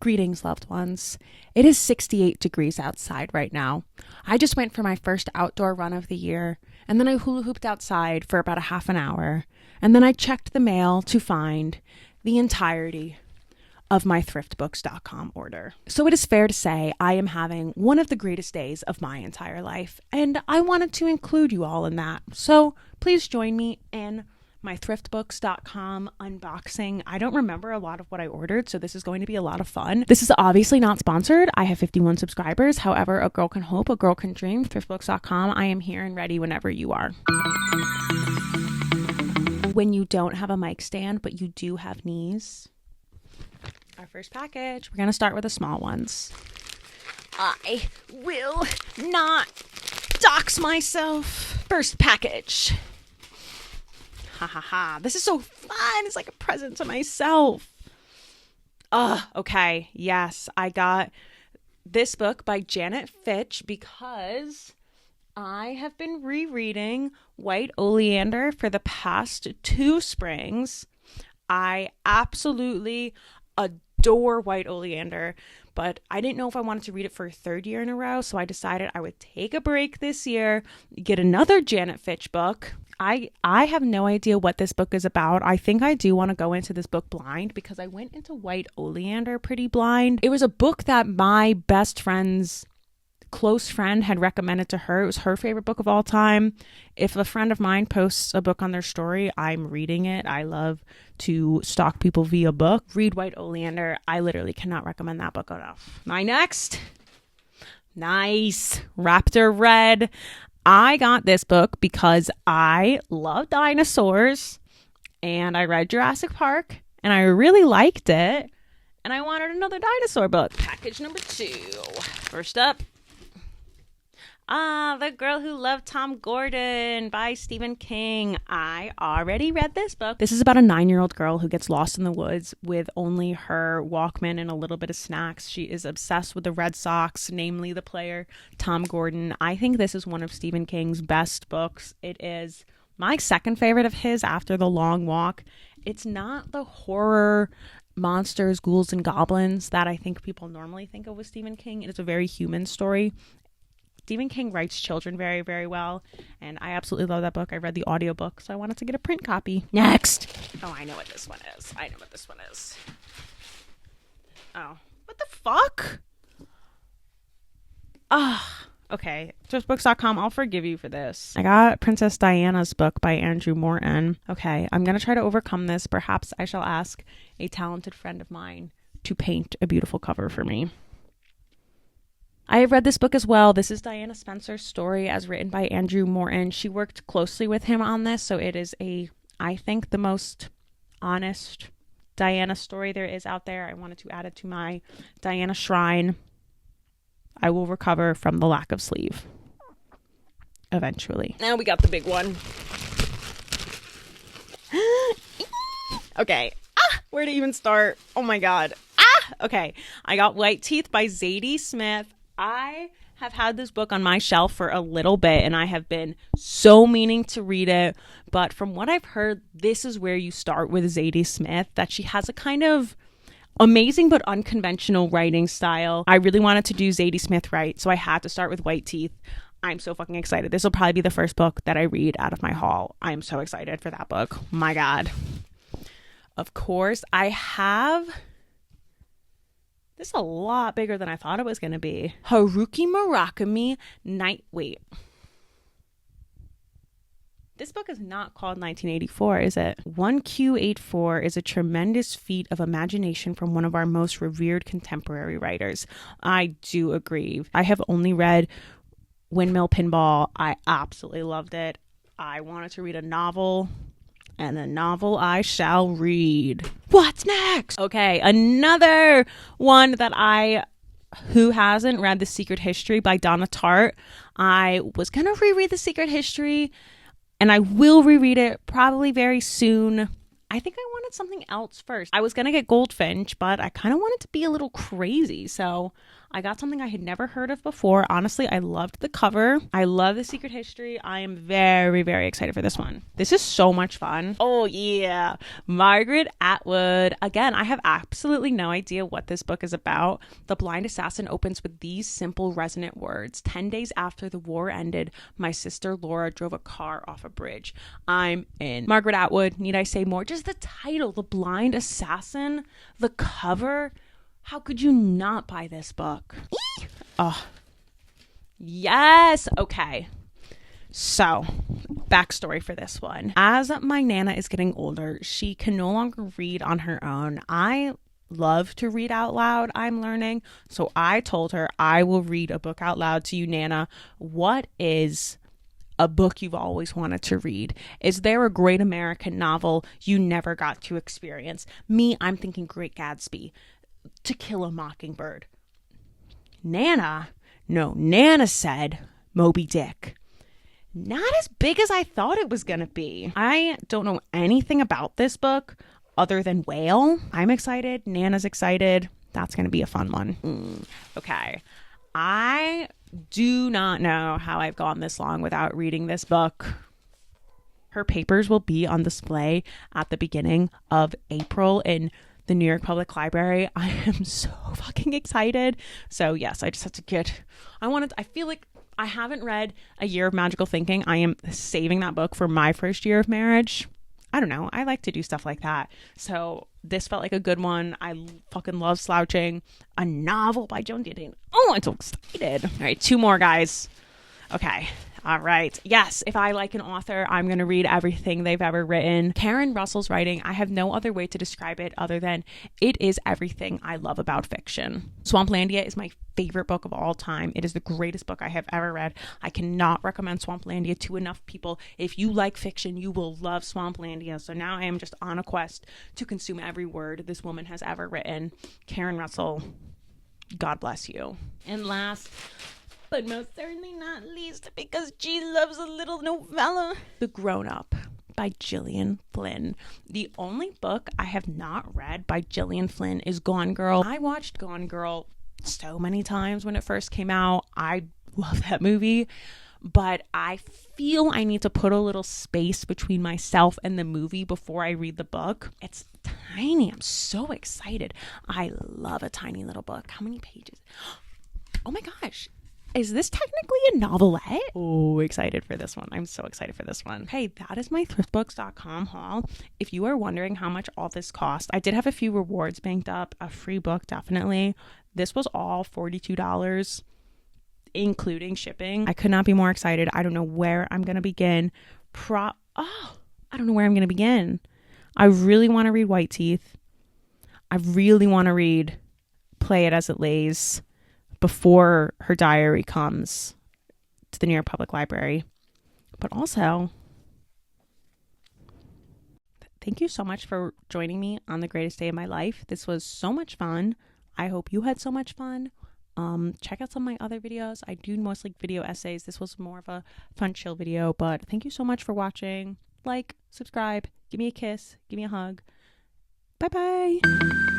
Greetings, loved ones. It is 68 degrees outside right now. I just went for my first outdoor run of the year, and then I hula hooped outside for about a half an hour, and then I checked the mail to find the entirety of my thriftbooks.com order. So it is fair to say I am having one of the greatest days of my entire life, and I wanted to include you all in that. So please join me in my thriftbooks.com unboxing. I don't remember a lot of what I ordered, so this is going to be a lot of fun. This is obviously not sponsored. I have 51 subscribers. However, a girl can hope, a girl can dream. Thriftbooks.com. I am here and ready whenever you are. When you don't have a mic stand, but you do have knees. Our first package. We're going to start with the small ones. I will not dox myself. First package. Ha ha ha. This is so fun. It's like a present to myself. Okay. Yes, I got this book by Janet Fitch because I have been rereading White Oleander for the past 2 springs. I absolutely adore White Oleander, but I didn't know if I wanted to read it for a 3rd year in a row, so I decided I would take a break this year, get another Janet Fitch book. I have no idea what this book is about. I think I do want to go into this book blind because I went into White Oleander pretty blind. It was a book that my best friend's close friend had recommended to her. It was her favorite book of all time. If a friend of mine posts a book on their story, I'm reading it. I love to stalk people via book. Read White Oleander. I literally cannot recommend that book enough. My next. Nice. Raptor Red. I got this book because I love dinosaurs and I read Jurassic Park and I really liked it and I wanted another dinosaur book. Package number 2. First up. The Girl Who Loved Tom Gordon by Stephen King. I already read this book. This is about a 9-year-old girl who gets lost in the woods with only her Walkman and a little bit of snacks. She is obsessed with the Red Sox, namely the player Tom Gordon. I think this is one of Stephen King's best books. It is my 2nd favorite of his after The Long Walk. It's not the horror monsters, ghouls, and goblins that I think people normally think of with Stephen King. It is a very human story. Stephen King writes children very, very well, and I absolutely love that book. I read the audiobook, so I wanted to get a print copy. Next! Oh, I know what this one is. Oh, what the fuck? Okay. Thriftbooks.com, I'll forgive you for this. I got Princess Diana's book by Andrew Morton. Okay, I'm going to try to overcome this. Perhaps I shall ask a talented friend of mine to paint a beautiful cover for me. I have read this book as well. This is Diana Spencer's story as written by Andrew Morton. She worked closely with him on this, so it is I think the most honest Diana story there is out there. I wanted to add it to my Diana shrine. I will recover from the lack of sleeve. Eventually. Now we got the big one. Okay. Where to even start? Oh my God. Okay. I got White Teeth by Zadie Smith. I have had this book on my shelf for a little bit and I have been so meaning to read it. But from what I've heard, this is where you start with Zadie Smith, that she has a kind of amazing but unconventional writing style. I really wanted to do Zadie Smith right, so I had to start with White Teeth. I'm so fucking excited. This will probably be the first book that I read out of my haul. I'm so excited for that book. My God. Of course, I have... This is a lot bigger than I thought it was going to be. Haruki Murakami, Wait. This book is not called 1984, is it? 1Q84 is a tremendous feat of imagination from one of our most revered contemporary writers. I do agree. I have only read Windmill Pinball. I absolutely loved it. I wanted to read a novel. And the novel I shall read. What's next? Okay, another one that who hasn't read The Secret History by Donna Tartt. I was going to reread The Secret History, and I will reread it probably very soon. I think I want wanted something else first. I was going to get Goldfinch, but I kind of wanted to be a little crazy. So I got something I had never heard of before. Honestly, I loved the cover. I love the secret history. I am very, very excited for this one. This is so much fun. Oh, yeah. Margaret Atwood. Again, I have absolutely no idea what this book is about. The Blind Assassin opens with these simple, resonant words. 10 days after the war ended, my sister Laura drove a car off a bridge. I'm in. Margaret Atwood. Need I say more? Just the title, The Blind Assassin, the cover. How could you not buy this book? Oh, yes. Okay. So, backstory for this one. As my Nana is getting older, she can no longer read on her own. I love to read out loud, I'm learning. So I told her, I will read a book out loud to you, Nana. What is a book you've always wanted to read? Is there a great American novel you never got to experience? Me, I'm thinking Great Gatsby. To Kill a Mockingbird. Nana said Moby Dick. Not as big as I thought it was going to be. I don't know anything about this book other than whale. I'm excited. Nana's excited. That's going to be a fun one. Okay. I do not know how I've gone this long without reading this book. Her papers will be on display at the beginning of April in the New York Public Library. I am so fucking excited. So yes, I just have to I feel like I haven't read A Year of Magical Thinking. I am saving that book for my first year of marriage. I don't know. I like to do stuff like that. So this felt like a good one. I fucking love slouching. A novel by Joan Didion. Oh, I'm so excited. All right, 2 more, guys. Okay. All right. Yes, if I like an author, I'm going to read everything they've ever written. Karen Russell's writing, I have no other way to describe it other than it is everything I love about fiction. Swamplandia is my favorite book of all time. It is the greatest book I have ever read. I cannot recommend Swamplandia to enough people. If you like fiction, you will love Swamplandia. So now I am just on a quest to consume every word this woman has ever written. Karen Russell, God bless you. And last, but most certainly not least, because she loves a little novella, The Grown Up by Gillian Flynn. The only book I have not read by Gillian Flynn is Gone Girl. I watched Gone Girl so many times when it first came out. I love that movie, but I feel I need to put a little space between myself and the movie before I read the book. It's tiny. I'm so excited. I love a tiny little book. How many pages? Oh my gosh. Is this technically a novelette? Oh, excited for this one. I'm so excited for this one. Hey, that is my thriftbooks.com haul. If you are wondering how much all this cost, I did have a few rewards banked up. A free book, definitely. This was all $42, including shipping. I could not be more excited. I don't know where I'm going to begin. I don't know where I'm going to begin. I really want to read White Teeth. I really want to read Play It As It Lays before her diary comes to the New York Public Library. But also, thank you so much for joining me on the greatest day of my life. This was so much fun. I hope you had so much fun. Check out some of my other videos. I do mostly video essays. This was more of a fun, chill video, but thank you so much for watching. Like, subscribe, give me a kiss, give me a hug. Bye-bye.